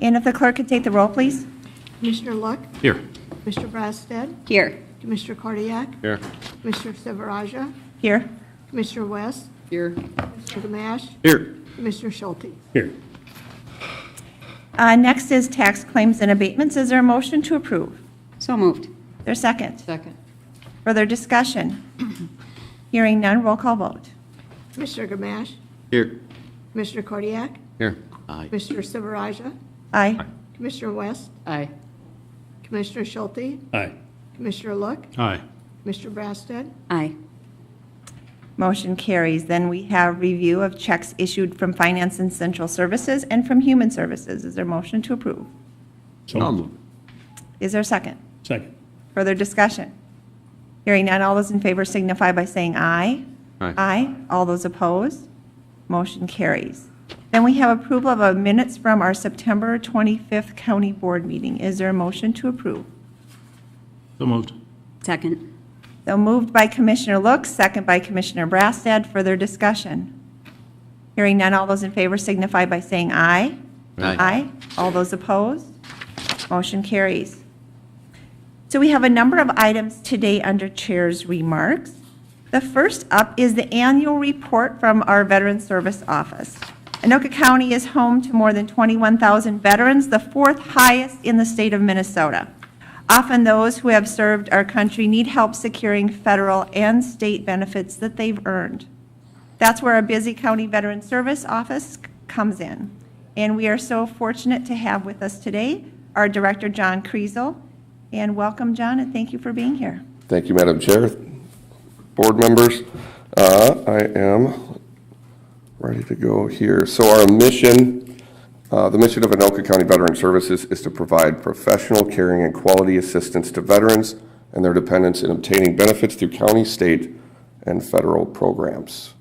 And if the clerk could take the roll, please. Commissioner Luck, Here. Mr. Brasted, Here. Commissioner Cardiac, Here. Commissioner Silveraja, Here. Commissioner West, Here. Commissioner Gamache, Here. Commissioner Schulte. Here. Next is tax claims and abatements. Is there a motion to approve? So moved. There's second. Second. Further discussion? Hearing none, roll call vote. Commissioner Gamache, Here. Commissioner Cardiac, Here. Aye. Commissioner Silveraja, Aye. Commissioner West, Aye. Commissioner Schulte, Aye. Commissioner Luck, Aye. Mr. Brasted, Aye. Motion carries. Then we have review of checks issued from Finance and Central Services and from Human Services. Is there a motion to approve? So moved. Is there a second? Second. Further discussion? Hearing none, all those in favor signify by saying aye. Aye. Aye. All those opposed? Motion carries. Then we have approval of minutes from our September 25th County Board meeting. Is there a motion to approve? So moved. Second. So moved by Commissioner Look, second by Commissioner Brastad. Further discussion? Hearing none, all those in favor signify by saying aye. Aye. All those opposed? Motion carries. So we have a number of items today under Chair's remarks. The first up is the annual report from our Veterans Service Office. Anoka County is home to more than 21,000 veterans, the fourth highest in the state of Minnesota. Often those who have served our country need help securing federal and state benefits that they've earned. That's where our busy County Veterans Service Office comes in. And we are so fortunate to have with us today our Director, John Kriesel. And welcome, John, and thank you for being here. Thank you, Madam Chair. Board members, I am ready to go here. So our mission, the mission of Anoka County Veteran Services is to provide professional, caring, and quality assistance to veterans and their dependents in obtaining benefits through county, state, and federal programs.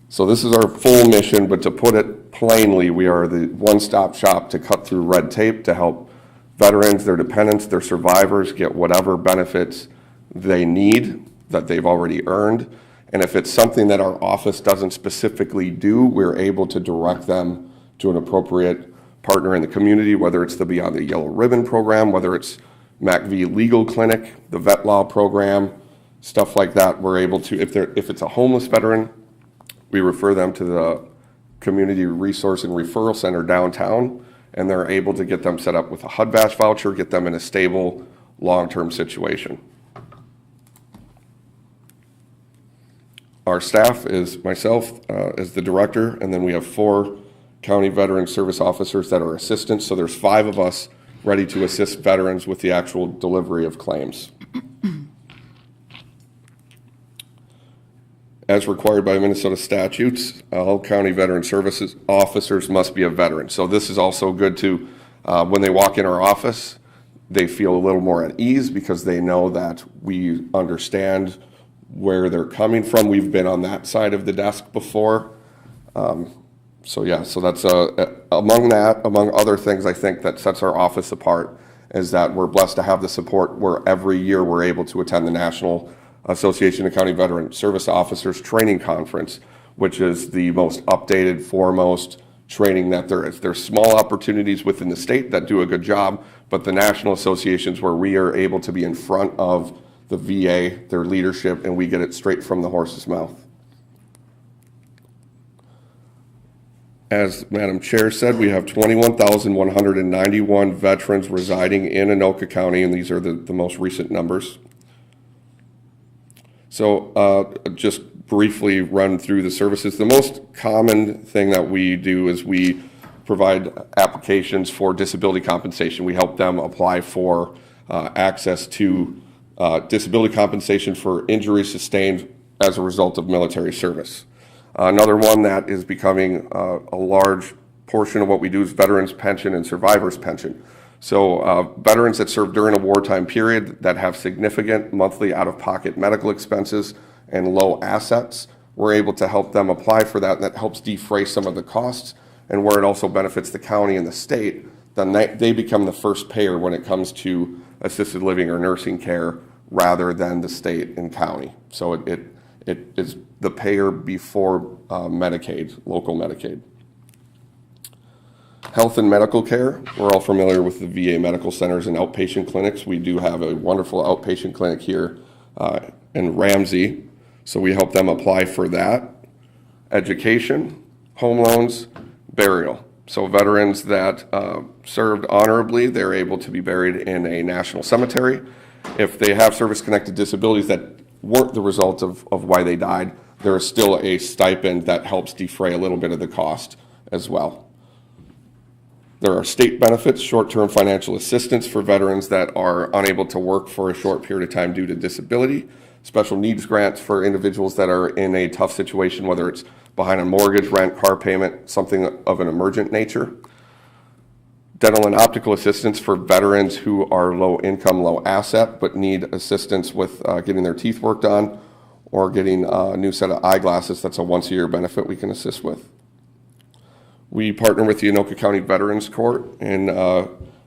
So this is our full mission, but to put it plainly, we are the one-stop shop to cut through red tape to help veterans, their dependents, their survivors get whatever benefits they need that they've already earned. And if it's something that our office doesn't specifically do, we're able to direct them to an appropriate partner in the community, whether it's the Beyond the Yellow Ribbon program, whether it's MACV Legal Clinic, the Vet Law program, stuff like that. We're able to, if it's a homeless veteran, we refer them to the Community Resource and Referral Center downtown, and they're able to get them set up with a HUD-VASH voucher, get them in a stable, long-term situation. Our staff is myself as the director, and then we have 4 county veteran service officers that are assistants. So there's 5 of us ready to assist veterans with the actual delivery of claims. As required by Minnesota statutes, all county veteran services officers must be a veteran. So this is also good to, when they walk in our office, they feel a little more at ease because they know that we understand where they're coming from. We've been on that side of the desk before. So that's among other things I think that sets our office apart is that we're blessed to have the support where every year we're able to attend the National Association of County Veteran Service Officers Training Conference, which is the most updated, foremost training that there is. There's small opportunities within the state that do a good job, but the national associations where we are able to be in front of the VA, their leadership, and we get it straight from the horse's mouth. As Madam Chair said, we have 21,191 veterans residing in Anoka County, and these are the most recent numbers. So just briefly run through the services. The most common thing that we do is we provide applications for disability compensation. We help them apply for access to disability compensation for injuries sustained as a result of military service. Another one that is becoming a large portion of what we do is veterans pension and survivors pension. So veterans that serve during a wartime period that have significant monthly out-of-pocket medical expenses and low assets, we're able to help them apply for that, and that helps defray some of the costs. And where it also benefits the county and the state, then they become the first payer when it comes to assisted living or nursing care rather than the state and county. So it is the payer before Medicaid, local Medicaid. Health and medical care. We're all familiar with the VA medical centers and outpatient clinics. We do have a wonderful outpatient clinic here in Ramsey, so we help them apply for that. Education, home loans, burial. So veterans that served honorably, they're able to be buried in a national cemetery. If they have service-connected disabilities that weren't the result of why they died, there is still a stipend that helps defray a little bit of the cost as well. There are state benefits, short-term financial assistance for veterans that are unable to work for a short period of time due to disability, special needs grants for individuals that are in a tough situation, whether it's behind on mortgage, rent, car payment, something of an emergent nature. Dental and optical assistance for veterans who are low income, low asset, but need assistance with getting their teeth worked on or getting a new set of eyeglasses. That's a once-a-year benefit we can assist with. We partner with the Anoka County Veterans Court in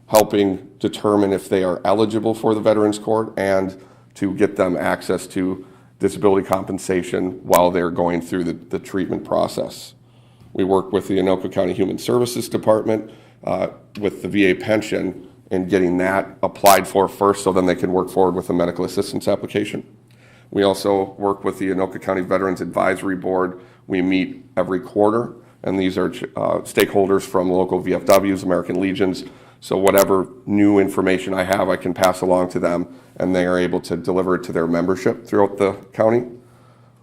helping determine if they are eligible for the Veterans Court and to get them access to disability compensation while they're going through the treatment process. We work with the Anoka County Human Services Department with the VA pension and getting that applied for first so then they can work forward with a medical assistance application. We also work with the Anoka County Veterans Advisory Board. We meet every quarter, and these are stakeholders from local VFWs, American Legions. So whatever new information I have, I can pass along to them, and they are able to deliver it to their membership throughout the county.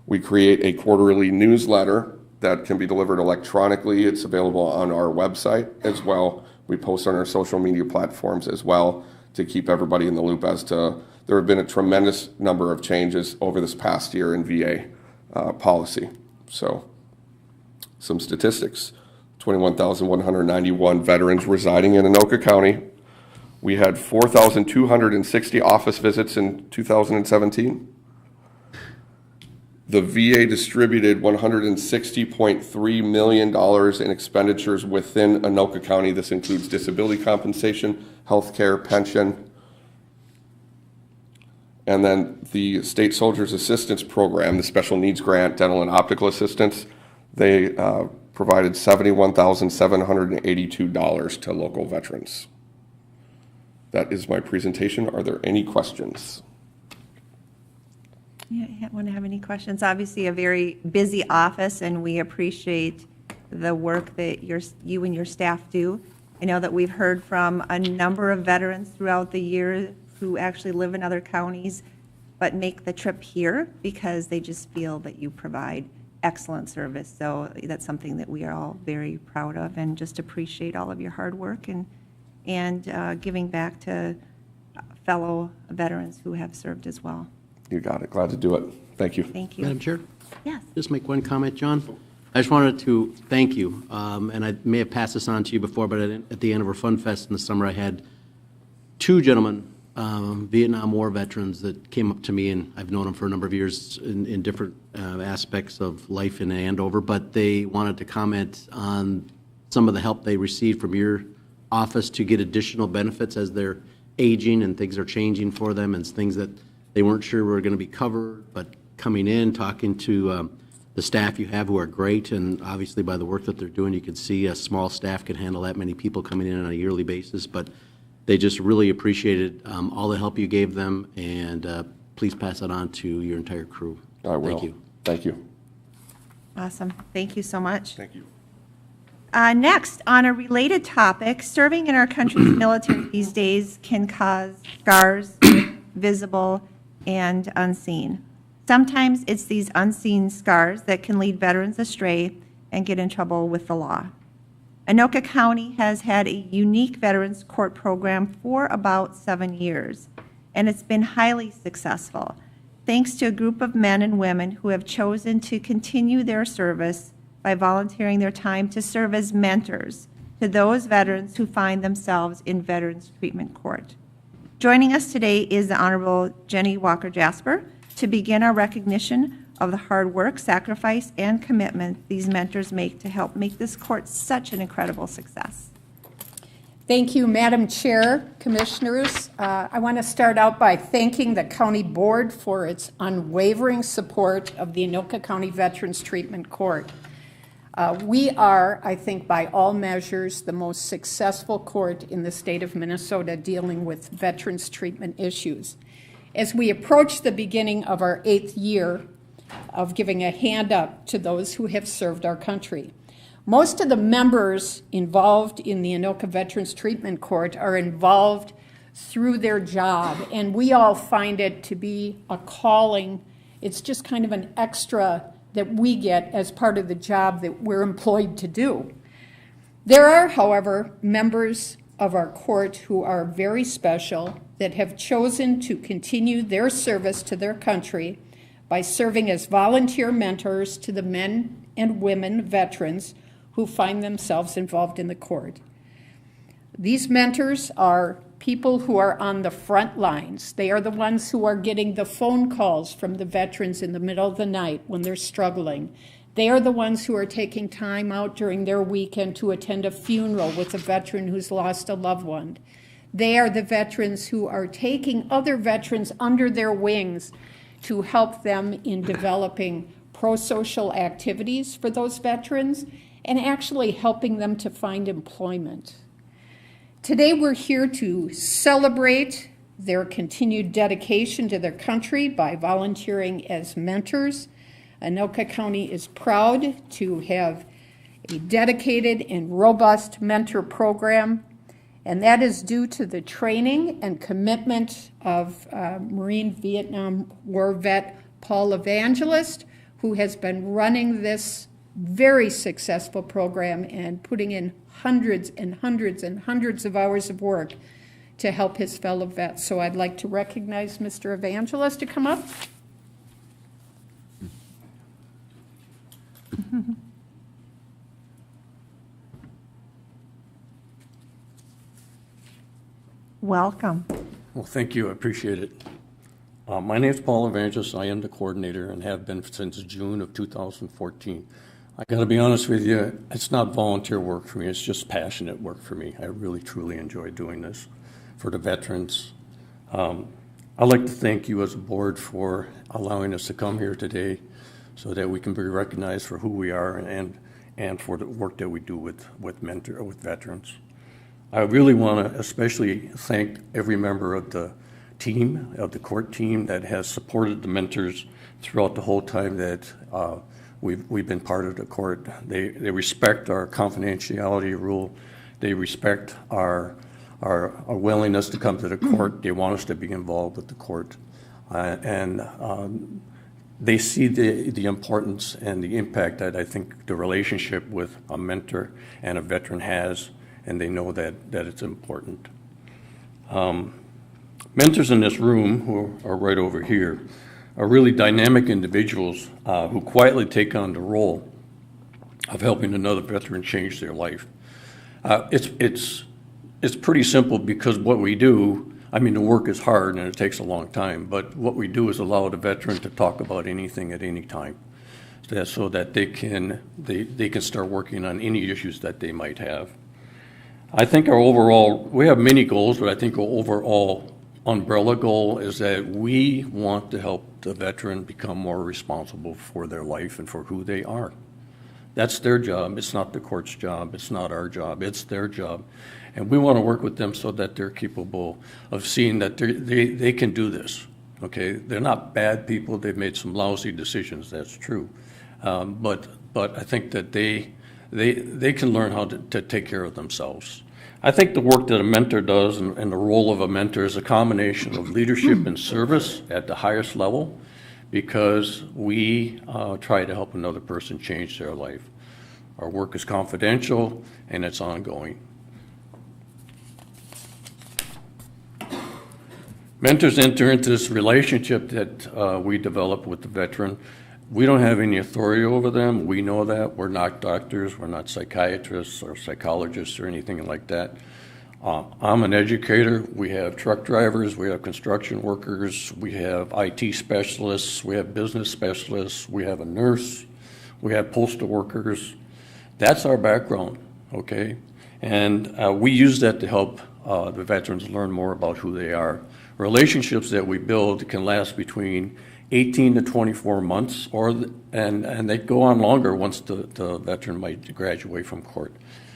We create a quarterly newsletter that can be delivered electronically. It's available on our website as well. We post on our social media platforms as well to keep everybody in the loop as to, there have been a tremendous number of changes over this past year in VA policy. So some statistics. 21,191 veterans residing in Anoka County. We had 4,260 office visits in 2017. The VA distributed $160.3 million in expenditures within Anoka County. This includes disability compensation, health care, pension, and then the State Soldiers Assistance Program, the Special Needs Grant, Dental and Optical Assistance. They provided $71,782 to local veterans. That is my presentation. Are there any questions? Yeah, want to have any questions? Obviously, a very busy office, and we appreciate the work that you and your staff do. I know that we've heard from a number of veterans throughout the year who actually live in other counties, but make the trip here because they just feel that you provide excellent service. So that's something that we are all very proud of, and just appreciate all of your hard work and giving back to fellow veterans who have served as well. You got it. Glad to do it. Thank you. Thank you. Madam Chair? Yes. Just make one comment, John. I just wanted to thank you, and I may have passed this on to you before, but at the end of our Fun Fest in the summer, I had two gentlemen, Vietnam War veterans, that came up to me, and I've known them for a number of years in different aspects of life in Andover, but they wanted to comment on some of the help they received from your office to get additional benefits as they're aging and things are changing for them, and things that they weren't sure were going to be covered, but coming in, talking to the staff you have, who are great, and obviously by the work that they're doing, you can see a small staff can handle that many people coming in on a yearly basis, but they just really appreciated all the help you gave them, and please pass that on to your entire crew. I will. Thank you. Thank you. Awesome. Thank you so much. Thank you. Next, on a related topic, serving in our country's military these days can cause scars, visible and unseen. Sometimes it's these unseen scars that can lead veterans astray and get in trouble with the law. Anoka County has had a unique Veterans Court program for about 7 years, and it's been highly successful, thanks to a group of men and women who have chosen to continue their service by volunteering their time to serve as mentors to those veterans who find themselves in Veterans Treatment Court. Joining us today is the Honorable Jenny Walker Jasper to begin our recognition of the hard work, sacrifice, and commitment these mentors make to help make this court such an incredible success. Thank you, Madam Chair, Commissioners. I want to start out by thanking the County Board for its unwavering support of the Anoka County Veterans Treatment Court. We are, I think, by all measures, the most successful court in the state of Minnesota dealing with veterans treatment issues. As we approach the beginning of our 8th year of giving a hand up to those who have served our country, most of the members involved in the Anoka Veterans Treatment Court are involved through their job, and we all find it to be a calling. It's just kind of an extra that we get as part of the job that we're employed to do. There are, however, members of our court who are very special that have chosen to continue their service to their country by serving as volunteer mentors to the men and women veterans who find themselves involved in the court. These mentors are people who are on the front lines. They are the ones who are getting the phone calls from the veterans in the middle of the night when they're struggling. They are the ones who are taking time out during their weekend to attend a funeral with a veteran who's lost a loved one. They are the veterans who are taking other veterans under their wings to help them in developing pro-social activities for those veterans and actually helping them to find employment. Today we're here to celebrate their continued dedication to their country by volunteering as mentors. Anoka County is proud to have a dedicated and robust mentor program, and that is due to the training and commitment of Marine Vietnam War vet Paul Evangelist, who has been running this very successful program and putting in hundreds and hundreds and hundreds of hours of work to help his fellow vets. So I'd like to recognize Mr. Evangelist to come up. Welcome. Well, thank you. I appreciate it. My name is Paul Evangelist. I am the coordinator and have been since June of 2014. I got to be honest with you, it's not volunteer work for me. It's just passionate work for me. I really, truly enjoy doing this for the veterans. I'd like to thank you as a board for allowing us to come here today so that we can be recognized for who we are and for the work that we do with veterans. I really want to especially thank every member of the team, of the court team that has supported the mentors throughout the whole time that we've been part of the court. They respect our confidentiality rule. They respect our willingness to come to the court. They want us to be involved with the court. They see the importance and the impact that I think the relationship with a mentor and a veteran has, and they know that it's important. Mentors in this room, who are right over here, are really dynamic individuals who quietly take on the role of helping another veteran change their life. It's pretty simple because what we do, I mean, the work is hard and it takes a long time, but what we do is allow the veteran to talk about anything at any time, so that they can start working on any issues that they might have. I think we have many goals, but I think our overall umbrella goal is that we want to help the veteran become more responsible for their life and for who they are. That's their job. It's not the court's job. It's not our job. It's their job. And we want to work with them so that they're capable of seeing that they can do this. Okay, they're not bad people. They've made some lousy decisions. That's true. But I think that they can learn how to take care of themselves. I think the work that a mentor does and the role of a mentor is a combination of leadership and service at the highest level, because we try to help another person change their life. Our work is confidential and it's ongoing. Mentors enter into this relationship that we develop with the veteran. We don't have any authority over them. We know that. We're not doctors. We're not psychiatrists or psychologists or anything like that. I'm an educator. We have truck drivers. We have construction workers. We have IT specialists. We have business specialists. We have a nurse. We have postal workers. That's our background, okay? And we use that to help the veterans learn more about who they are. Relationships that we build can last between 18 to 24 months, and they go on longer once the veteran might graduate from court.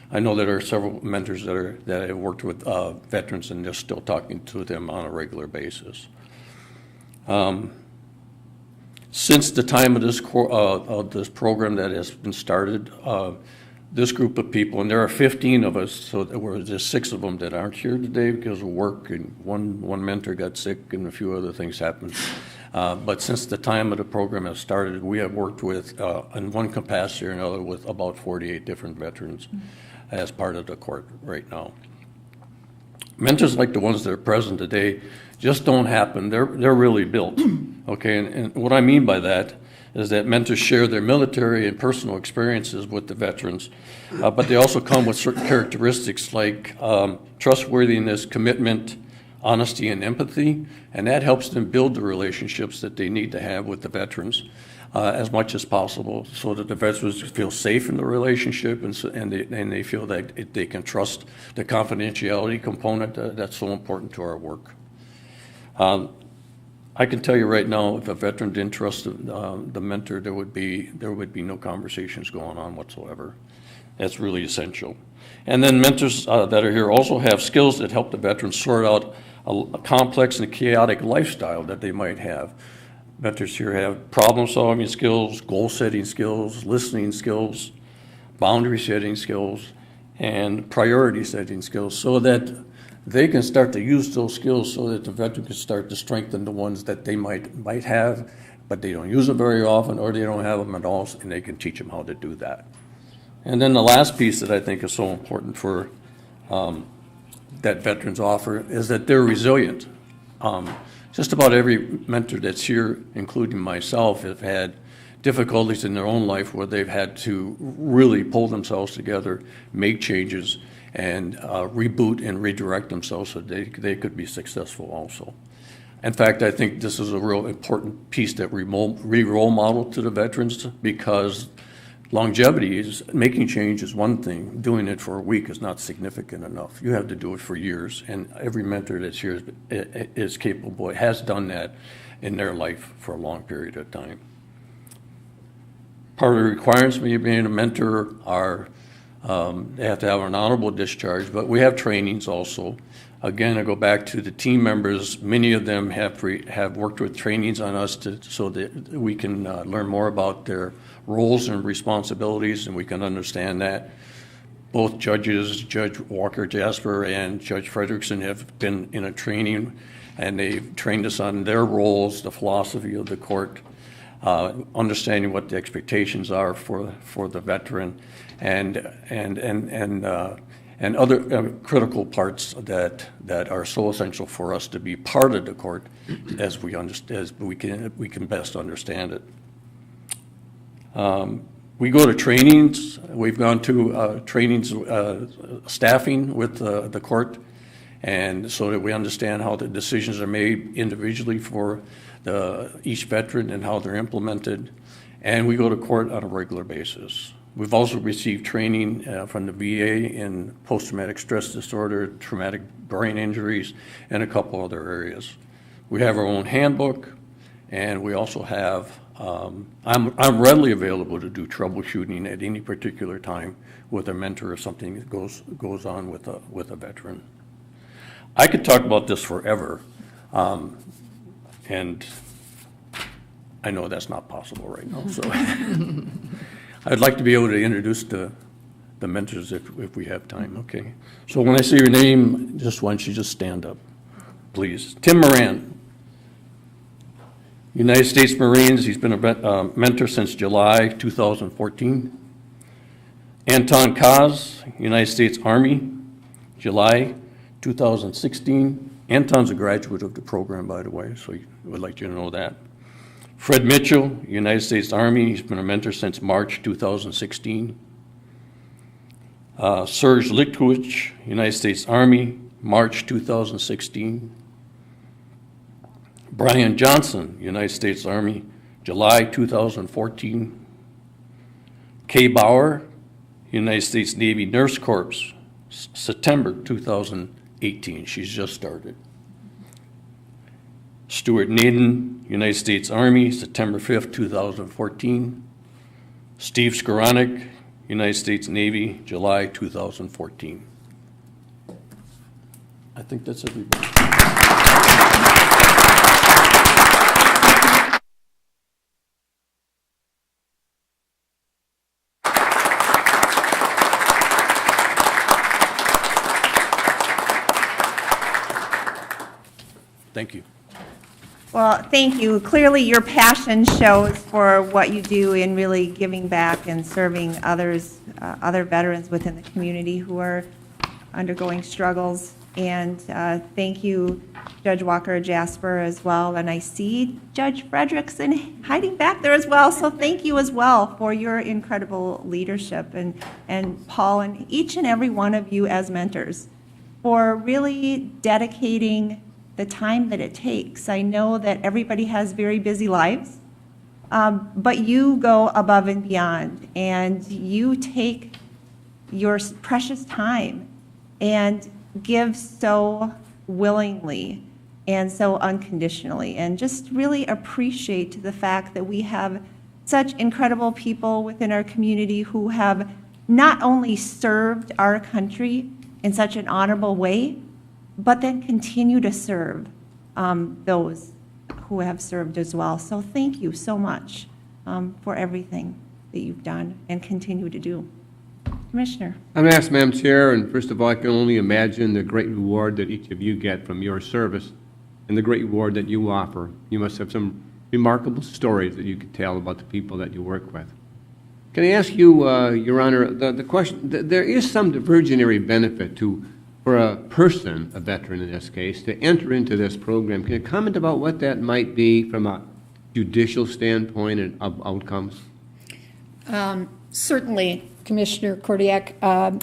I know there are several mentors that have worked with veterans, and they're still talking to them on a regular basis. Since the time of this program that has been started, this group of people, and there are 15 of us, so there's 6 of them that aren't here today because of work, and one mentor got sick and a few other things happened. But since the time of the program has started, we have worked with, in one capacity or another, with about 48 different veterans as part of the court right now. Mentors like the ones that are present today just don't happen. They're really built, okay? And what I mean by that is that mentors share their military and personal experiences with the veterans, but they also come with certain characteristics like trustworthiness, commitment, honesty, and empathy, and that helps them build the relationships that they need to have with the veterans as much as possible, so that the veterans feel safe in the relationship, and they feel that they can trust the confidentiality component that's so important to our work. I can tell you right now, if a veteran didn't trust the mentor, there would be no conversations going on whatsoever. That's really essential. And then mentors that are here also have skills that help the veterans sort out a complex and chaotic lifestyle that they might have. Mentors here have problem-solving skills, goal-setting skills, listening skills, boundary-setting skills, and priority-setting skills, so that they can start to use those skills so that the veteran can start to strengthen the ones that they might have, but they don't use them very often, or they don't have them at all, and they can teach them how to do that. And then the last piece that I think is so important for that veterans offer is that they're resilient. Just about every mentor that's here, including myself, have had difficulties in their own life where they've had to really pull themselves together, make changes, and reboot and redirect themselves so they could be successful also. In fact, I think this is a real important piece that we role model to the veterans, because longevity is making change is one thing. Doing it for a week is not significant enough. You have to do it for years, and every mentor that's here is capable, has done that in their life for a long period of time. Part of the requirements of being a mentor are they have to have an honorable discharge, but we have trainings also. Again, I go back to the team members. Many of them have worked with trainings on us so that we can learn more about their roles and responsibilities, and we can understand that. Both judges, Judge Walker Jasper and Judge Frederickson, have been in a training, and they've trained us on their roles, the philosophy of the court, understanding what the expectations are for the veteran, and other critical parts that are so essential for us to be part of the court as we can best understand it. We go to trainings. We've gone to trainings, staffing with the court, and so that we understand how the decisions are made individually for each veteran and how they're implemented. And we go to court on a regular basis. We've also received training from the VA in post-traumatic stress disorder, traumatic brain injuries, and a couple other areas. We have our own handbook, and we also have, I'm readily available to do troubleshooting at any particular time with a mentor if something that goes on with a veteran. I could talk about this forever, and I know that's not possible right now, so. I'd like to be able to introduce the mentors if we have time, okay? So when I say your name, why don't you just stand up, please. Tim Moran, United States Marines. He's been a mentor since July 2014. Anton Kaz, United States Army, July 2016. Anton's a graduate of the program, by the way, so I would like you to know that. Fred Mitchell, United States Army. He's been a mentor since March 2016. Serge Litkowicz, United States Army, March 2016. Brian Johnson, United States Army, July 2014. Kay Bauer, United States Navy Nurse Corps, September 2018. 18. She's just started. Stuart Naden, United States Army, September 5th, 2014. Steve Skoranek, United States Navy, July 2014. I think that's everybody. Thank you. Well, thank you. Clearly, your passion shows for what you do in really giving back and serving others, other veterans within the community who are undergoing struggles. And thank you, Judge Walker Jasper, as well. And I see Judge Fredrickson hiding back there as well. So thank you as well for your incredible leadership. And Paul, and each and every one of you as mentors for really dedicating the time that it takes. I know that everybody has very busy lives, but you go above and beyond, and you take your precious time and give so willingly and so unconditionally, and just really appreciate the fact that we have such incredible people within our community who have not only served our country in such an honorable way, but then continue to serve those who have served as well. So thank you so much for everything that you've done and continue to do. Commissioner. I'm going to ask, Madam Chair, and first of all, I can only imagine the great reward that each of you get from your service and the great reward that you offer. You must have some remarkable stories that you could tell about the people that you work with. Can I ask you, Your Honor, the question, there is some diversionary benefit for a person, a veteran in this case, to enter into this program. Can you comment about what that might be from a judicial standpoint and of outcomes? Certainly, Commissioner Kordiak.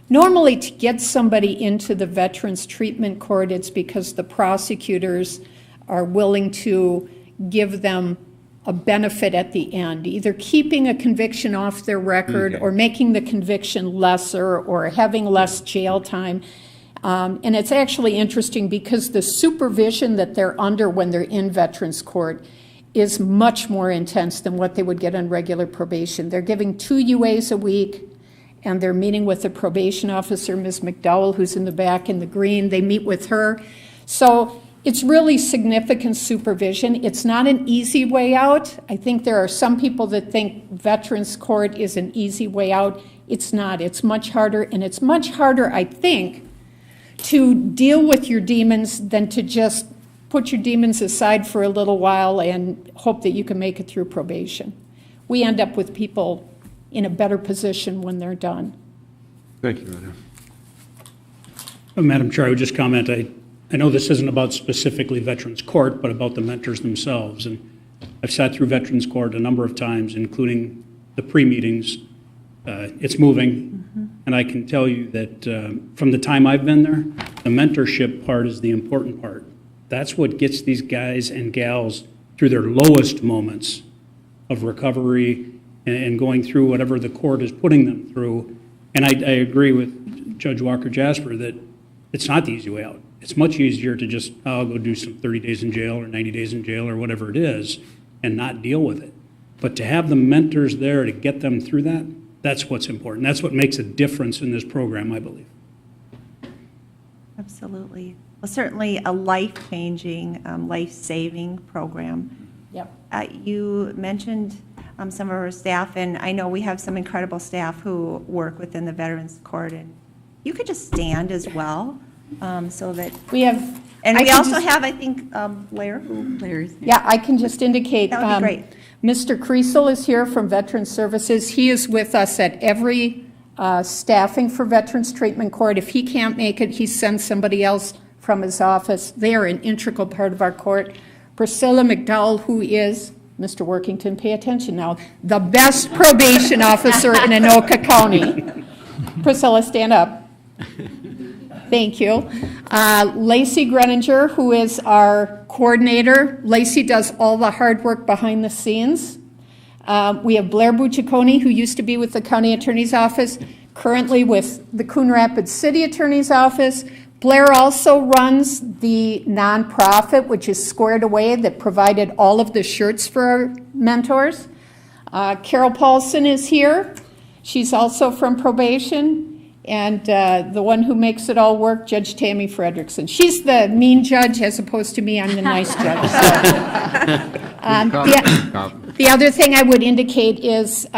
Normally, to get somebody into the Veterans Treatment Court, it's because the prosecutors are willing to give them a benefit at the end, either keeping a conviction off their record or making the conviction lesser or having less jail time. And it's actually interesting because the supervision that they're under when they're in Veterans Court is much more intense than what they would get on regular probation. They're giving 2 UAs a week, and they're meeting with the probation officer, Ms. McDowell, who's in the back in the green. They meet with her. So it's really significant supervision. It's not an easy way out. I think there are some people that think Veterans Court is an easy way out. It's not. It's much harder, and it's much harder, I think, to deal with your demons than to just put your demons aside for a little while and hope that you can make it through probation. We end up with people in a better position when they're done. Thank you, Your Honor. Madam Chair, I would just comment, I know this isn't about specifically Veterans Court, but about the mentors themselves. And I've sat through Veterans Court a number of times, including the pre-meetings. It's moving, and I can tell you that from the time I've been there, the mentorship part is the important part. That's what gets these guys and gals through their lowest moments of recovery and going through whatever the court is putting them through. And I agree with Judge Walker Jasper that it's not the easy way out. It's much easier to just, I'll go do some 30 days in jail or 90 days in jail or whatever it is and not deal with it. But to have the mentors there to get them through that, that's what's important. That's what makes a difference in this program, I believe. Absolutely. Well, certainly a life-changing, life-saving program. Yep. You mentioned some of our staff, and I know we have some incredible staff who work within the Veterans Court, and you could just stand as well, so that, We have, and I we can also just- have, I think, Blair, Larry's. yeah, I can just indicate. That would be great. Mr. Kriesel is here from Veterans Services. He is with us at every staffing for Veterans Treatment Court. If he can't make it, he sends somebody else from his office. They are an integral part of our court. Priscilla McDowell, who is, Mr. Workington, pay attention now, the best probation officer in Anoka County. Priscilla, stand up. Thank you. Lacey Greninger, who is our coordinator. Lacey does all the hard work behind the scenes. We have Blair Bucciaconi, who used to be with the County Attorney's Office, currently with the Coon Rapids City Attorney's Office. Blair also runs the nonprofit, which is Squared Away, that provided all of the shirts for our mentors. Carol Paulson is here. She's also from probation. And the one who makes it all work, Judge Tammy Frederickson. She's the mean judge as opposed to me. I'm the nice judge. The other thing I would indicate is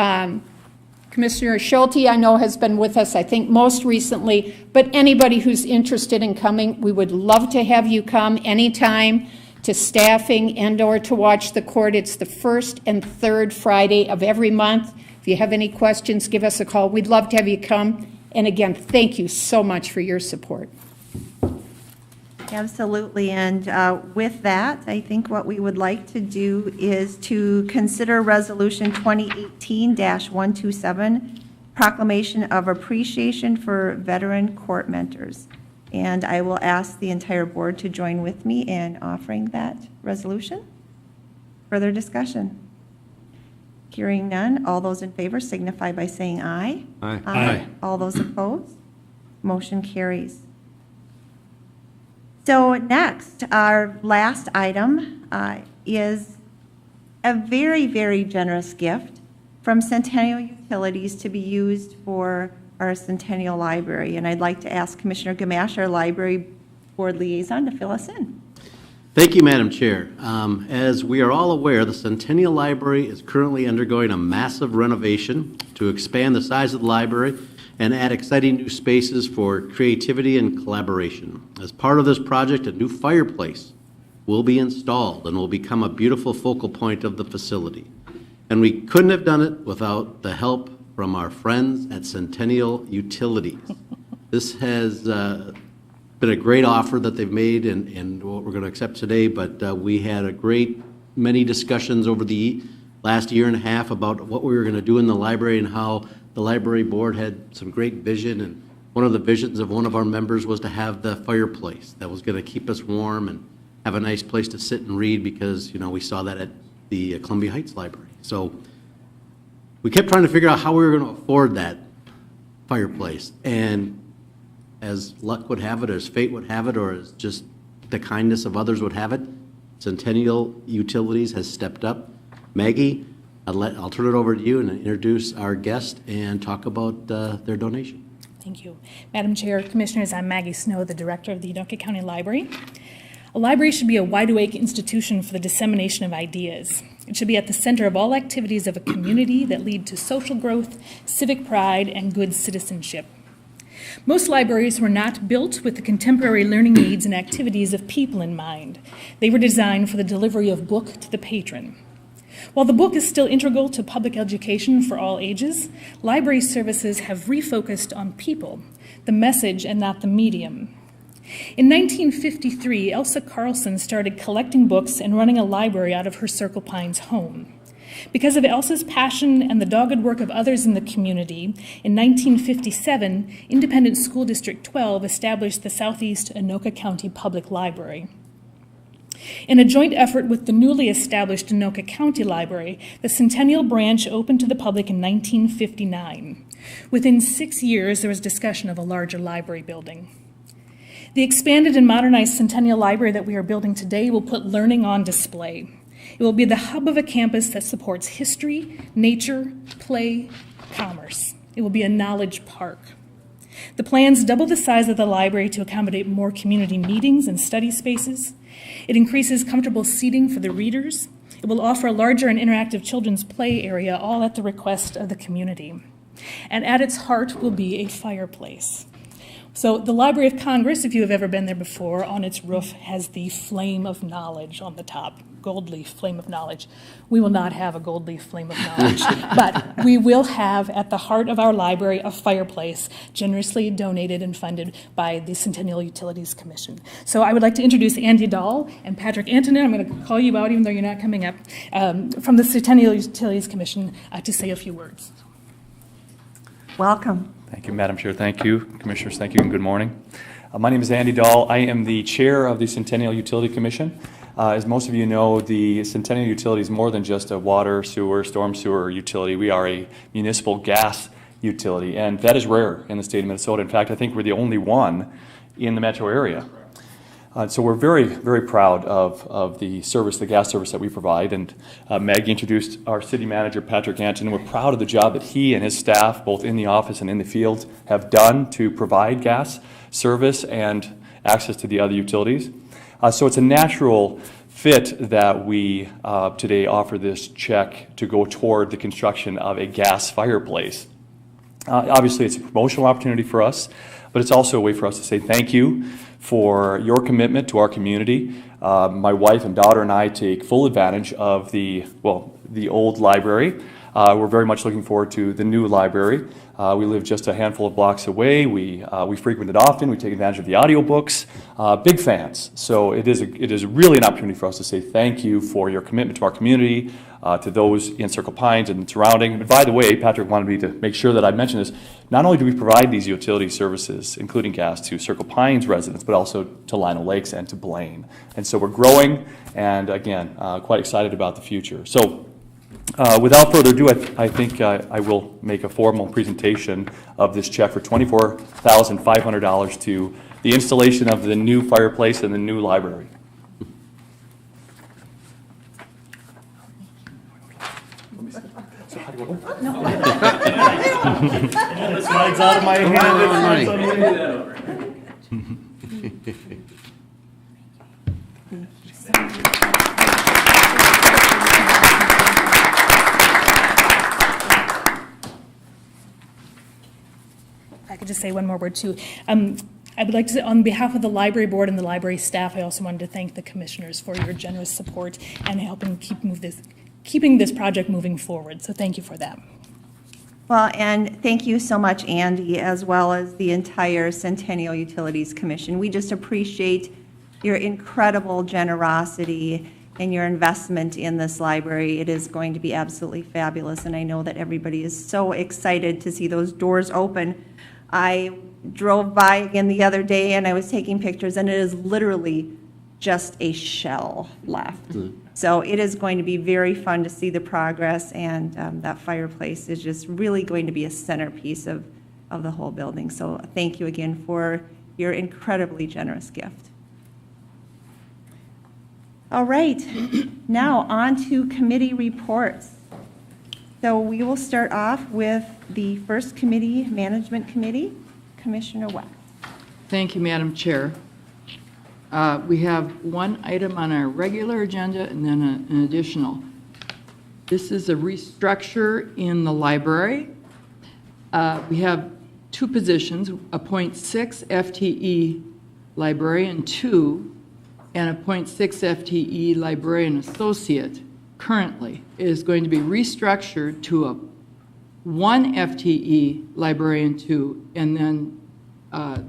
Commissioner Schulte, I know, has been with us, I think, most recently. But anybody who's interested in coming, we would love to have you come anytime to staffing and/or to watch the court. It's the first and third Friday of every month. If you have any questions, give us a call. We'd love to have you come. And again, thank you so much for your support. Absolutely, and with that, I think what we would like to do is to consider Resolution 2018-127, Proclamation of Appreciation for Veteran Court Mentors. And I will ask the entire board to join with me in offering that resolution. Further discussion? Hearing none, all those in favor signify by saying aye. Aye. Aye. All those opposed? Motion carries. So next, our last item is a very, very generous gift from Centennial Utilities to be used for our Centennial Library. And I'd like to ask Commissioner Gamache, our Library Board Liaison, to fill us in. Thank you, Madam Chair. As we are all aware, the Centennial Library is currently undergoing a massive renovation to expand the size of the library and add exciting new spaces for creativity and collaboration. As part of this project, a new fireplace will be installed and will become a beautiful focal point of the facility. And we couldn't have done it without the help from our friends at Centennial Utilities. This has been a great offer that they've made and what we're going to accept today, but we had a great many discussions over the last year and a half about what we were going to do in the library and how the library board had some great vision. And one of the visions of one of our members was to have the fireplace that was going to keep us warm and have a nice place to sit and read, because, you know, we saw that at the Columbia Heights Library. So we kept trying to figure out how we were going to afford that fireplace. And as luck would have it, or as fate would have it, or as just the kindness of others would have it, Centennial Utilities has stepped up. Maggie, I'll turn it over to you and introduce our guest and talk about their donation. Thank you. Madam Chair, Commissioners, I'm Maggie Snow, the Director of the Anoka County Library. A library should be a wide-awake institution for the dissemination of ideas. It should be at the center of all activities of a community that lead to social growth, civic pride, and good citizenship. Most libraries were not built with the contemporary learning needs and activities of people in mind. They were designed for the delivery of book to the patron. While the book is still integral to public education for all ages, library services have refocused on people, the message and not the medium. In 1953, Elsa Carlson started collecting books and running a library out of her Circle Pines home. Because of Elsa's passion and the dogged work of others in the community, in 1957, Independent School District 12 established the Southeast Anoka County Public Library. In a joint effort with the newly established Anoka County Library, the Centennial branch opened to the public in 1959. Within 6 years, there was discussion of a larger library building. The expanded and modernized Centennial Library that we are building today will put learning on display. It will be the hub of a campus that supports history, nature, play, commerce. It will be a knowledge park. The plans double the size of the library to accommodate more community meetings and study spaces. It increases comfortable seating for the readers. It will offer a larger and interactive children's play area, all at the request of the community. And at its heart will be a fireplace. So the Library of Congress, if you have ever been there before, on its roof has the flame of knowledge on the top, gold leaf flame of knowledge. We will not have a gold leaf flame of knowledge, but we will have at the heart of our library a fireplace generously donated and funded by the Centennial Utilities Commission. So I would like to introduce Andy Dahl and Patrick Antonin. I'm going to call you out even though you're not coming up, from the Centennial Utilities Commission to say a few words. Welcome. Thank you, Madam Chair. Thank you. Commissioners, thank you, and good morning. My name is Andy Dahl. I am the chair of the Centennial Utility Commission. As most of you know, the Centennial Utility is more than just a water, sewer, storm sewer utility. We are a municipal gas utility, and that is rare in the state of Minnesota. In fact, I think we're the only one in the metro area. So we're very, very proud of the service, the gas service that we provide. And Maggie introduced our city manager, Patrick Anton, and we're proud of the job that he and his staff, both in the office and in the field, have done to provide gas service and access to the other utilities. So it's a natural fit that we today offer this check to go toward the construction of a gas fireplace. Obviously, it's a promotional opportunity for us, but it's also a way for us to say thank you for your commitment to our community. My wife and daughter and I take full advantage of the old library. We're very much looking forward to the new library. We live just a handful of blocks away. We frequent it often. We take advantage of the audiobooks. Big fans. So it is really an opportunity for us to say thank you for your commitment to our community, to those in Circle Pines and surrounding. But by the way, Patrick wanted me to make sure that I mention this. Not only do we provide these utility services, including gas, to Circle Pines residents, but also to Lino Lakes and to Blaine. And so we're growing, and again, quite excited about the future. So without further ado, I think I will make a formal presentation of this check for $24,500 to the installation of the new fireplace and the new library. It slides out of my hand. I could just say one more word too. I would like to say, on behalf of the library board and the library staff, I also wanted to thank the commissioners for your generous support and helping keeping this project moving forward. So thank you for that. Well, and thank you so much, Andy, as well as the entire Centennial Utilities Commission. We just appreciate your incredible generosity and your investment in this library. It is going to be absolutely fabulous, and I know that everybody is so excited to see those doors open. I drove by again the other day, and I was taking pictures, and it is literally just a shell left. So it is going to be very fun to see the progress, and that fireplace is just really going to be a centerpiece of the whole building. So thank you again for your incredibly generous gift. All right, now on to committee reports. So we will start off with the first committee, Management Committee, Commissioner West. Thank you, Madam Chair. We have one item on our regular agenda and then an additional. This is a restructure in the library. We have two positions, appoint 6 FTE librarian 2 and appoint 6 FTE librarian associate currently. It is going to be restructured to a 1 FTE librarian 2, and then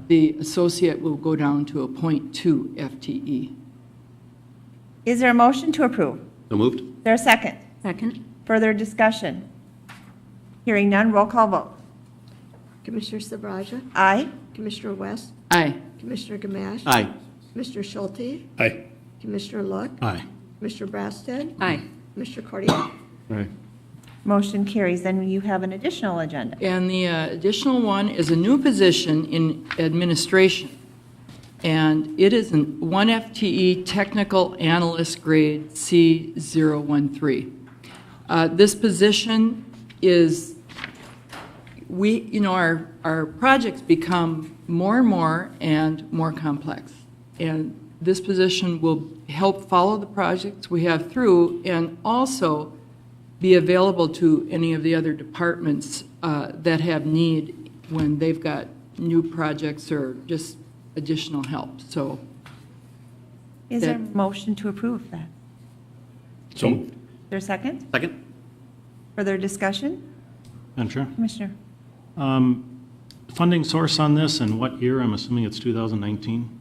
the associate will go down to a 0.2 FTE. Is there a motion to approve? So moved. Is there a second? Second. Further discussion? Hearing none, roll call vote. Commissioner Sabraja, Aye. Commissioner West, Aye. Commissioner Gamache. Aye. Commissioner Schulte, Aye. Commissioner Look, Aye. Commissioner Brasted, Aye. Commissioner Cordia. Right. Motion carries. Then you have an additional agenda. And the additional one is a new position in administration. And it is an 1 FTE technical analyst grade C013. This position is, our projects become more and more complex. And this position will help follow the projects we have through and also be available to any of the other departments that have need when they've got new projects or just additional help. So Is there a motion to approve that? So, Is there a second? Second. Further discussion? Madam Chair, Commissioner? funding source on this and what year? I'm assuming it's 2019.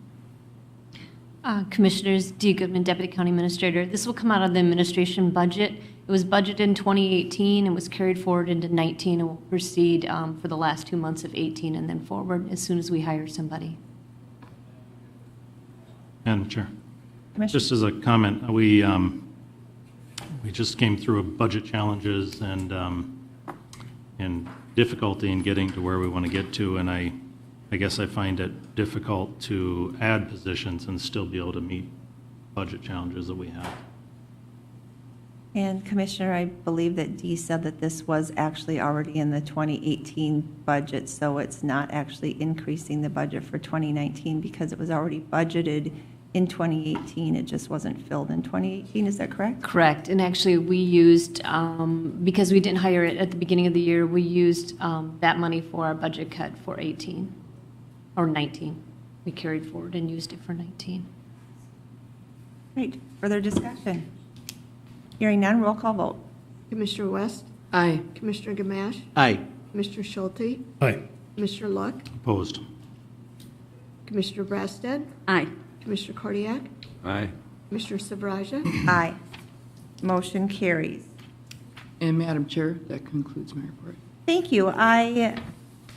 Commissioners, D. Goodman, Deputy County Administrator. This will come out of the administration budget. It was budgeted in 2018 and was carried forward into 19 and will proceed for the last 2 months of 18 and then forward as soon as we hire somebody. Madam Chair, Commissioner? just as a comment, we just came through budget challenges and difficulty in getting to where we want to get to, and I I guess I find it difficult to add positions and still be able to meet budget challenges that we have. And Commissioner, I believe that Dee said that this was actually already in the 2018 budget, so it's not actually increasing the budget for 2019 because it was already budgeted in 2018. It just wasn't filled in 2018, is that correct? Correct, and actually, we used, because we didn't hire it at the beginning of the year, we used that money for our budget cut for 18, or 19. We carried forward and used it for 19. Great. Further discussion? Hearing none, roll call vote. Commissioner West, Aye. Commissioner Gamache, Aye. Commissioner Schulte, Aye. Commissioner Luck, Opposed? Commissioner Brassad, Aye. Commissioner Cardiac, Aye. Commissioner Silveraja, Aye. Motion carries. And Madam Chair, that concludes my report. Thank you. I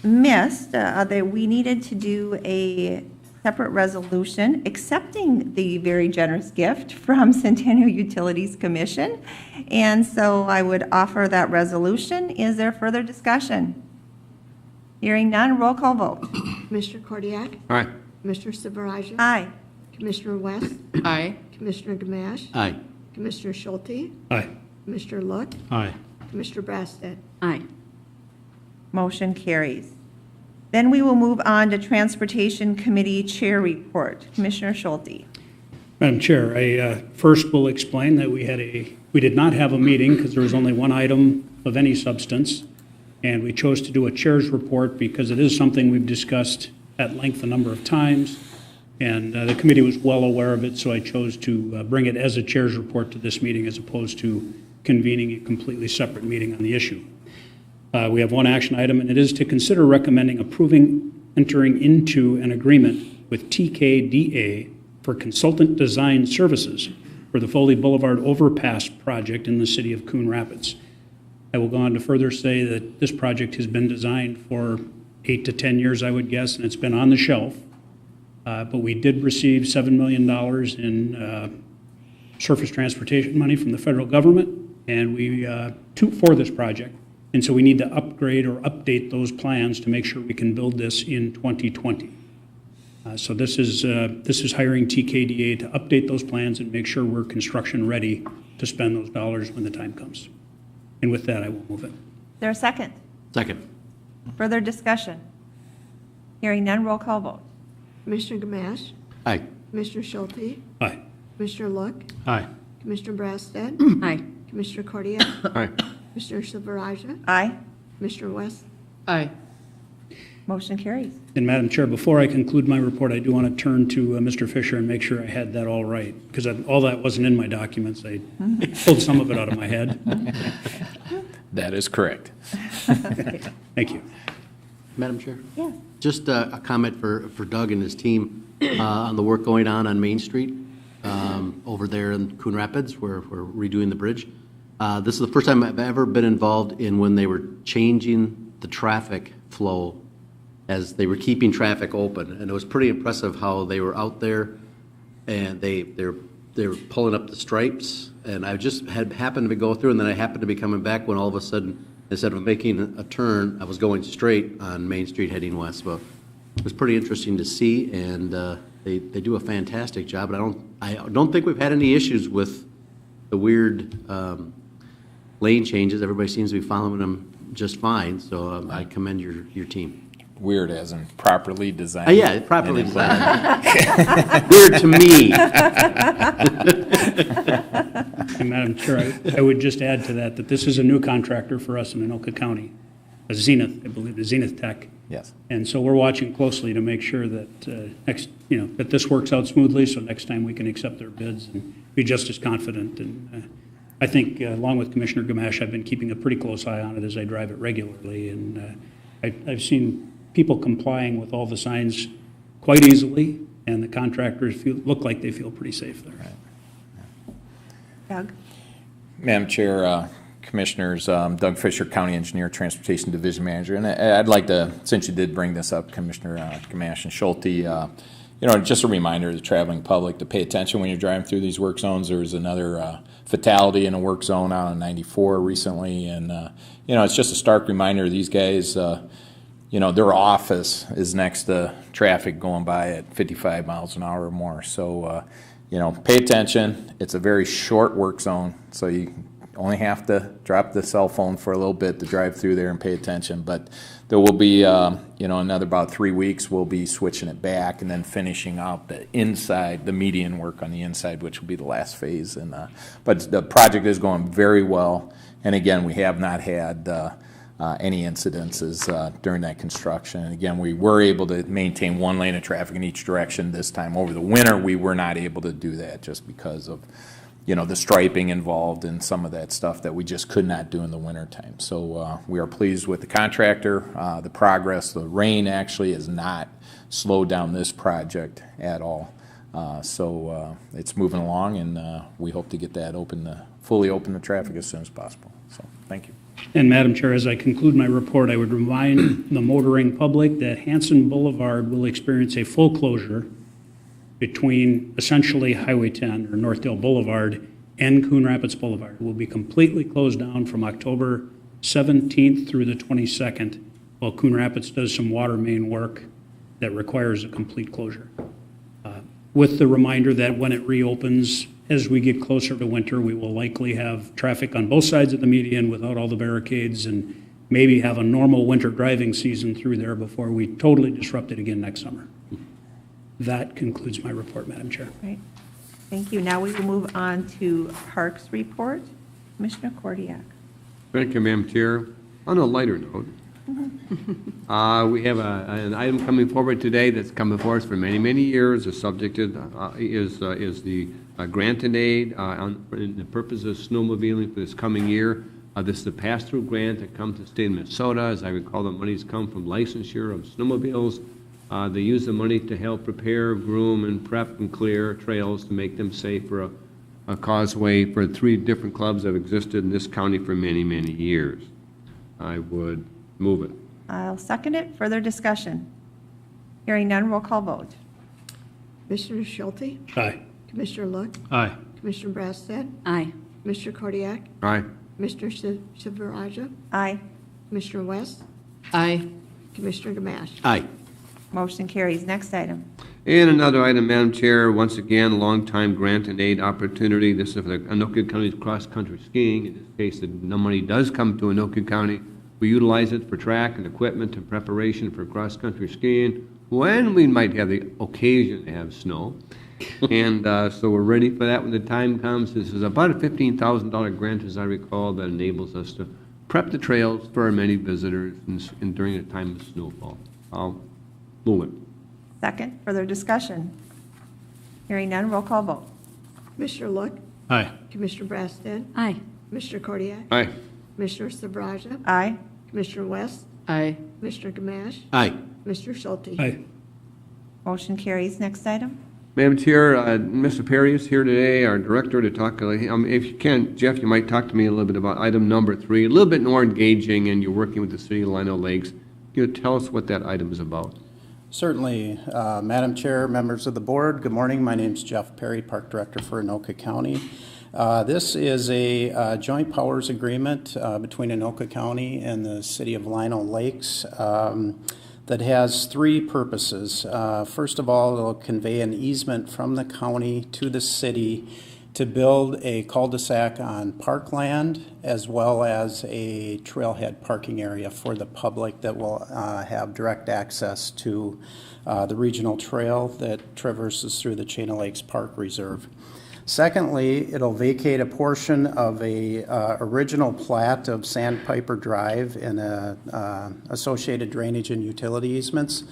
missed that we needed to do a separate resolution accepting the very generous gift from Centennial Utilities Commission. And so I would offer that resolution. Is there further discussion? Hearing none, roll call vote. Commissioner Cardiac, Aye. Commissioner Silveraja, Aye. Commissioner West, Aye. Commissioner Gamache, Aye. Commissioner Schulte, Aye. Commissioner Luck, Aye. Commissioner Brassad. Aye. Motion carries. Then we will move on to Transportation Committee Chair Report. Commissioner Schulte. Madam Chair, I first will explain that we did not have a meeting because there was only one item of any substance, and we chose to do a chair's report because it is something we've discussed at length a number of times, and the committee was well aware of it, so I chose to bring it as a chair's report to this meeting as opposed to convening a completely separate meeting on the issue. We have one action item, and it is to consider recommending approving entering into an agreement with TKDA for consultant design services for the Foley Boulevard Overpass project in the city of Coon Rapids. I will go on to further say that this project has been designed for 8 to 10 years, I would guess, and it's been on the shelf. But we did receive $7 million in surface transportation money from the federal government, and for this project. And so we need to upgrade or update those plans to make sure we can build this in 2020. So this is hiring TKDA to update those plans and make sure we're construction ready to spend those dollars when the time comes. And with that, I will move it. Is there a second? Second. Further discussion? Hearing none, roll call vote. Commissioner Gamache, Aye. Commissioner Schulte, Aye. Commissioner Luck, Aye. Commissioner Brassad, Aye. Commissioner Cardiac, Aye. Commissioner Silveraja, Aye. Commissioner West, Aye. Motion carries. And Madam Chair, before I conclude my report, I do want to turn to Mr. Fisher and make sure I had that all right, because all that wasn't in my documents. I pulled some of it out of my head. That is correct. Thank you. Madam Chair? Yeah. Just a comment for Doug and his team on the work going on Main Street over there in Coon Rapids, where we're redoing the bridge. This is the first time I've ever been involved in when they were changing the traffic flow as they were keeping traffic open. And it was pretty impressive how they were out there and they were pulling up the stripes. And I just had happened to go through, and then I happened to be coming back when all of a sudden, instead of making a turn, I was going straight on Main Street heading west. But it was pretty interesting to see, and they do a fantastic job. And I don't think we've had any issues with the weird lane changes. Everybody seems to be following them just fine. So I commend your team. Weird as in properly designed. Yeah, properly designed. Weird to me. And Madam Chair, I would just add to that this is a new contractor for us in Anoka County, a Zenith, I believe, the Zenith Tech. Yes. And so we're watching closely to make sure that that this works out smoothly, so next time we can accept their bids and be just as confident. And I think, along with Commissioner Gamache, I've been keeping a pretty close eye on it as I drive it regularly, and I've seen people complying with all the signs quite easily, and the contractors look like they feel pretty safe there. Right. Doug? Madam Chair, Commissioners, Doug Fisher, County Engineer, Transportation Division Manager, and I'd like to, since you did bring this up, Commissioner Gamache and Schulte, just a reminder to the traveling public to pay attention when you're driving through these work zones. There was another fatality in a work zone out on 94 recently, and it's just a stark reminder. These guys, their office is next to traffic going by at 55 miles an hour or more. So, pay attention. It's a very short work zone, so you only have to drop the cell phone for a little bit to drive through there and pay attention. But there will be, another about 3 weeks, we'll be switching it back and then finishing out the inside, the median work on the inside, which will be the last phase. But the project is going very well. And again, we have not had any incidences during that construction. And again, we were able to maintain one lane of traffic in each direction this time. Over the winter, we were not able to do that just because of the striping involved and some of that stuff that we just could not do in the wintertime. So we are pleased with the contractor, the progress. The rain actually has not slowed down this project at all. So it's moving along, and we hope to get that fully open to traffic as soon as possible. So thank you. And Madam Chair, as I conclude my report, I would remind the motoring public that Hanson Boulevard will experience a full closure between essentially Highway 10 or Northdale Boulevard and Coon Rapids Boulevard. It will be completely closed down from October 17th through the 22nd, while Coon Rapids does some water main work that requires a complete closure. With the reminder that when it reopens, as we get closer to winter, we will likely have traffic on both sides of the median without all the barricades and maybe have a normal winter driving season through there before we totally disrupt it again next summer. That concludes my report, Madam Chair. Great. Thank you. Now we will move on to Parks report. Commissioner Kordiak. Thank you, Madam Chair. On a lighter note, we have an item coming forward today that's come before us for many, many years. The subject is the grant and aid on the purpose of snowmobiling for this coming year. This is a pass-through grant that comes to the state of Minnesota. As I recall, the monies come from licensure of snowmobiles. They use the money to help prepare, groom, and prep and clear trails to make them safe for a causeway for 3 different clubs that have existed in this county for many, many years. I would move it. I'll second it. Further discussion? Hearing none, roll call vote. Commissioner Schulte? Aye. Commissioner Look? Aye. Commissioner Brassad? Aye. Commissioner Kordiak? Aye. Commissioner Silveraja? Aye. Commissioner West? Aye. Commissioner Gamache? Aye. Motion carries. Next item. And another item, Madam Chair, once again, long-time grant and aid opportunity. This is for the Anoka County's cross-country skiing. In this case, the money does come to Anoka County. We utilize it for track and equipment and preparation for cross-country skiing when we might have the occasion to have snow. And so we're ready for that when the time comes. This is about a $15,000 grant, as I recall, that enables us to prep the trails for our many visitors and during the time of snowfall. I'll move it. Second. Further discussion? Hearing none, roll call vote. Commissioner Look? Aye. Commissioner Brassad? Aye. Commissioner Kordiak? Aye. Commissioner Silveraja? Aye. Commissioner West? Aye. Commissioner Gamache? Aye. Commissioner Schulte? Aye. Motion carries. Next item. Madam Chair, Mr. Perry is here today, our director, to talk. If you can, Jeff, you might talk to me a little bit about item number 3, a little bit more engaging, and you're working with the city of Lino Lakes. You know, tell us what that item is about. Certainly. Madam Chair, members of the board, good morning. My name is Jeff Perry, Park Director for Anoka County. This is a joint powers agreement between Anoka County and the city of Lino Lakes that has 3 purposes. First of all, it'll convey an easement from the county to the city to build a cul-de-sac on parkland as well as a trailhead parking area for the public that will have direct access to the regional trail that traverses through the Chain of Lakes Park Reserve. Secondly, it'll vacate a portion of a original plat of Sandpiper Drive and associated drainage and utility easements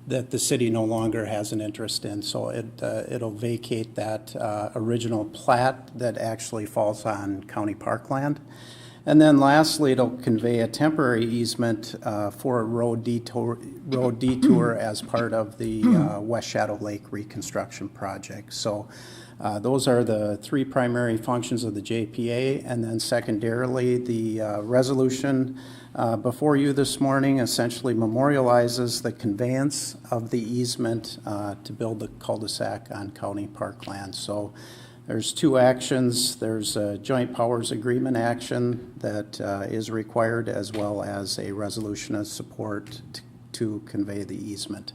that the city no longer has an interest in. So it'll vacate that original plat that actually falls on county parkland. And then lastly, it'll convey a temporary easement for a road detour as part of the West Shadow Lake reconstruction project. So those are the 3 primary functions of the JPA, and then secondarily, the resolution before you this morning essentially memorializes the conveyance of the easement to build the cul-de-sac on county parkland. So there's 2 actions. There's a joint powers agreement action that is required, as well as a resolution of support to convey the easement.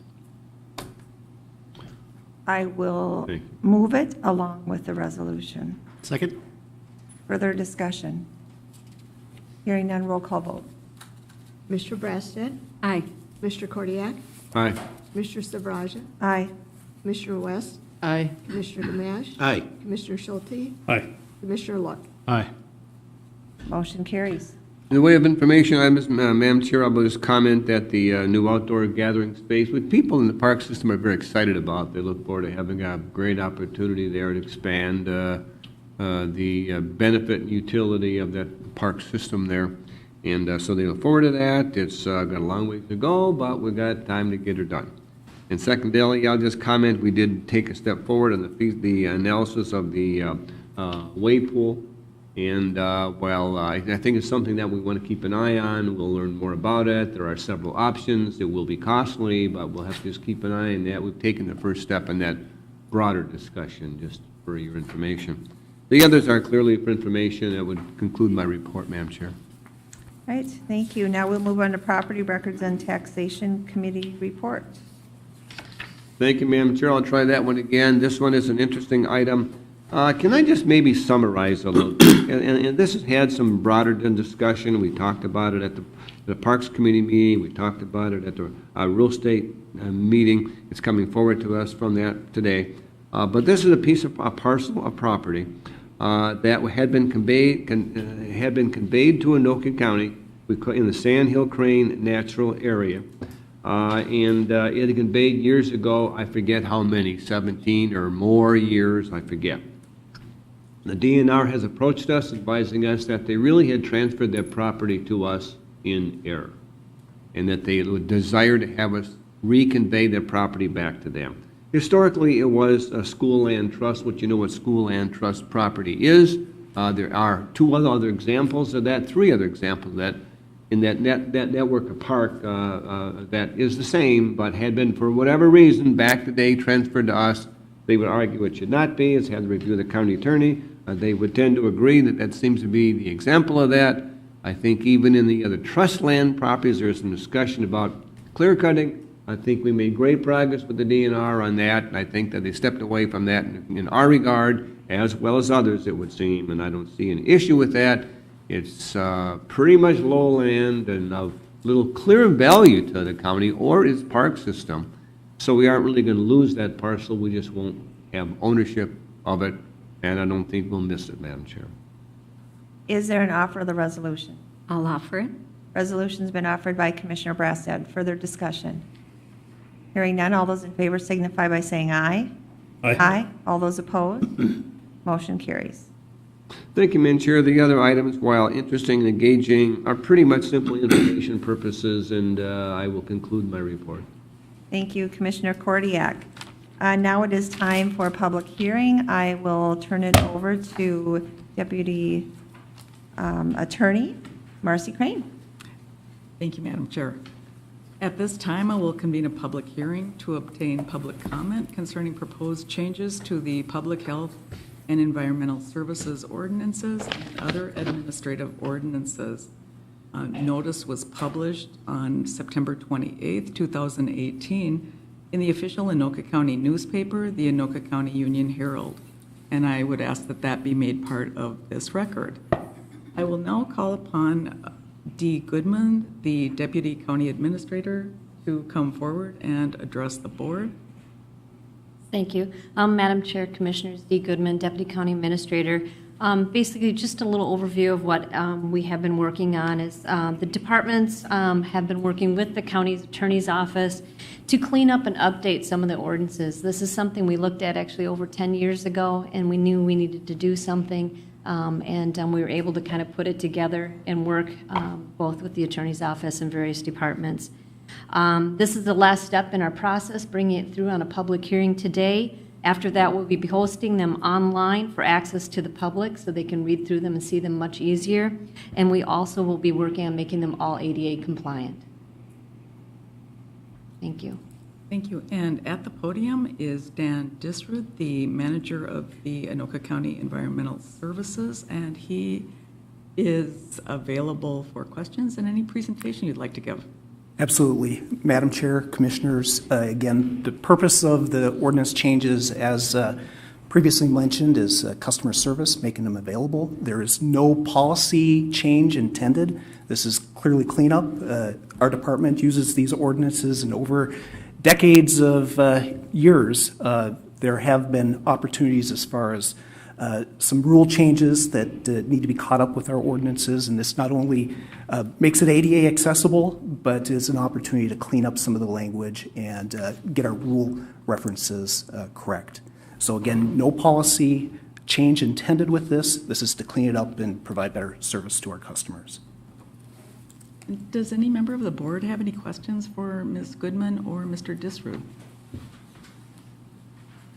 I will Thank you. move it along with the resolution. Second? Further discussion? Hearing none, roll call vote. Commissioner Brassad? Aye. Commissioner Kordiak? Aye. Commissioner Silveraja? Aye. Commissioner West? Aye. Commissioner Gamache? Aye. Commissioner Schulte? Aye. Commissioner Look? Aye. Motion carries. In the way of information, Madam Chair, I will just comment that the new outdoor gathering space, which people in the park system are very excited about. They look forward to having a great opportunity there to expand the benefit and utility of that park system there. And so they look forward to that. It's got a long way to go, but we've got time to get it done. And secondarily, I'll just comment, we did take a step forward on the analysis of the wave pool. And I think it's something that we want to keep an eye on. We'll learn more about it. There are several options. It will be costly, but we'll have to just keep an eye on that. We've taken the first step in that broader discussion, just for your information. The others are clearly for information. That would conclude my report, Madam Chair. All right, thank you. Now we'll move on to Property Records and Taxation Committee report. Thank you, Madam Chair. I'll try that one again. This one is an interesting item. Can I just maybe summarize a little bit? And this has had some broader discussion. We talked about it at the Parks Committee meeting. We talked about it at the real estate meeting. It's coming forward to us from that today. But this is a parcel of property that had been conveyed to Anoka County in the Sand Hill Crane Natural Area. And it had conveyed years ago, I forget how many, 17 or more years, I forget. The DNR has approached us, advising us that they really had transferred their property to us in error, and that they would desire to have us reconvey their property back to them. Historically, it was a school land trust, which you know what school land trust property is. There are three other examples of that in that network of park that is the same, but had been, for whatever reason, back the day transferred to us. They would argue it should not be. It's had the review of the county attorney. They would tend to agree that that seems to be the example of that. I think even in the other trust land properties, there's some discussion about clear cutting. I think we made great progress with the DNR on that, and I think that they stepped away from that in our regard, as well as others, it would seem, and I don't see an issue with that. It's pretty much lowland and of little clear value to the county or its park system. So we aren't really going to lose that parcel. We just won't have ownership of it, and I don't think we'll miss it, Madam Chair. Is there an offer of the resolution? I'll offer it. Resolution's been offered by Commissioner Brassad. Further discussion? Hearing none, all those in favor signify by saying aye. Aye. Aye. All those opposed? Motion carries. Thank you, Madam Chair. The other items, while interesting and engaging, are pretty much simply information purposes, and I will conclude my report. Thank you, Commissioner Kordiak. Now it is time for a public hearing. I will turn it over to Deputy Attorney Marcy Crane. Thank you, Madam Chair. At this time, I will convene a public hearing to obtain public comment concerning proposed changes to the Public Health and Environmental Services ordinances and other administrative ordinances. Notice was published on September 28th, 2018 in the official Anoka County newspaper, the Anoka County Union Herald, and I would ask that that be made part of this record. I will now call upon Dee Goodman, the Deputy County Administrator, to come forward and address the board. Thank you. Madam Chair, Commissioners, Dee Goodman, Deputy County Administrator. Basically, just a little overview of what we have been working on is the departments have been working with the county's attorney's office to clean up and update some of the ordinances. This is something we looked at actually over 10 years ago, and we knew we needed to do something, and we were able to kind of put it together and work both with the attorney's office and various departments. This is the last step in our process, bringing it through on a public hearing today. After that, we'll be hosting them online for access to the public so they can read through them and see them much easier. And we also will be working on making them all ADA compliant. Thank you. Thank you. And at the podium is Dan Disruth, the manager of the Anoka County Environmental Services, and he is available for questions and any presentation you'd like to give. Absolutely. Madam Chair, Commissioners, again, the purpose of the ordinance changes, as previously mentioned, is customer service, making them available. There is no policy change intended. This is clearly cleanup. Our department uses these ordinances, and over decades of years, there have been opportunities as far as some rule changes that need to be caught up with our ordinances, and this not only makes it ADA accessible, but is an opportunity to clean up some of the language and get our rule references correct. So again, no policy change intended with this. This is to clean it up and provide better service to our customers. Does any member of the board have any questions for Ms. Goodman or Mr. Disrude?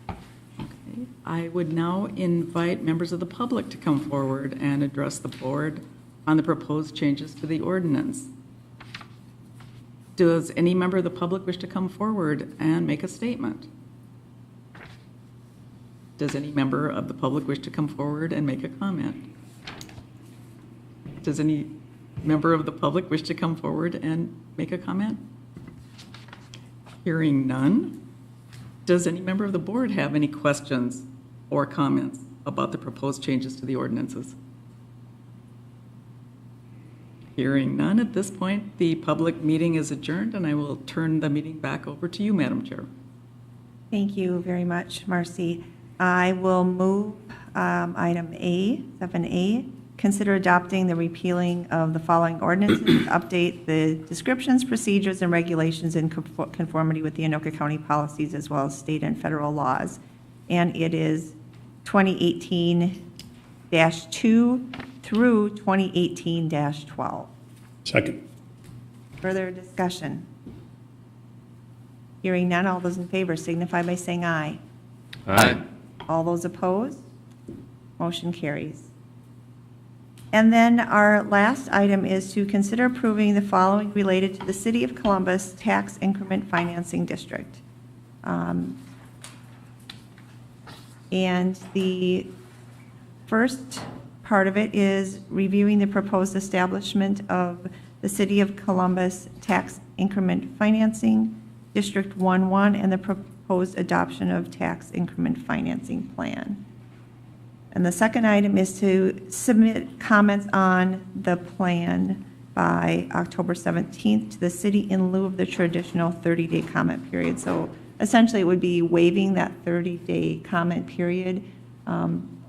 Okay. I would now invite members of the public to come forward and address the board on the proposed changes to the ordinance. Does any member of the public wish to come forward and make a statement? Does any member of the public wish to come forward and make a comment? Does any member of the public wish to come forward and make a comment? Hearing none. Does any member of the board have any questions or comments about the proposed changes to the ordinances? Hearing none, at this point, the public meeting is adjourned, and I will turn the meeting back over to you, Madam Chair. Thank you very much, Marcy. I will move item A, 7A, consider adopting the repealing of the following ordinances, update the descriptions, procedures, and regulations in conformity with the Anoka County policies as well as state and federal laws. And it is 2018-2 through 2018-12. Second. Further discussion? Hearing none, all those in favor signify by saying aye. Aye. All those opposed? Motion carries. And then our last item is to consider approving the following related to the City of Columbus Tax Increment Financing District. And the first part of it is reviewing the proposed establishment of the City of Columbus Tax Increment Financing District 1-1 and the proposed adoption of tax increment financing plan. And the second item is to submit comments on the plan by October 17th to the city in lieu of the traditional 30-day comment period. So essentially, it would be waiving that 30-day comment period.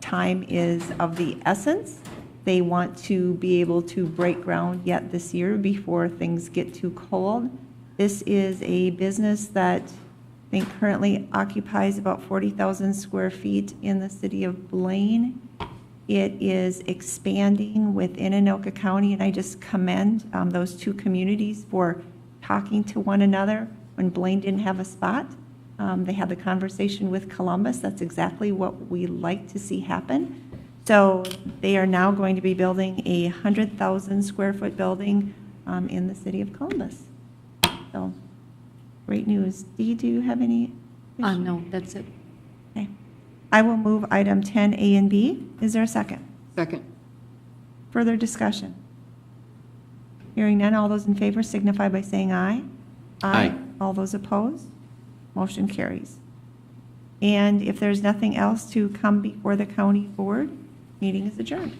Time is of the essence. They want to be able to break ground yet this year before things get too cold. This is a business that I think currently occupies about 40,000 square feet in the city of Blaine. It is expanding within Anoka County, and I just commend those two communities for talking to one another when Blaine didn't have a spot. They had the conversation with Columbus. That's exactly what we like to see happen. So they are now going to be building a 100,000 square foot building in the city of Columbus. So great news. Dee, do you have any? No, that's it. Okay. I will move item 10A and B. Is there a second? Second. Further discussion? Hearing none, all those in favor signify by saying aye. Aye. All those opposed? Motion carries. And if there's nothing else to come before the county board, meeting is adjourned.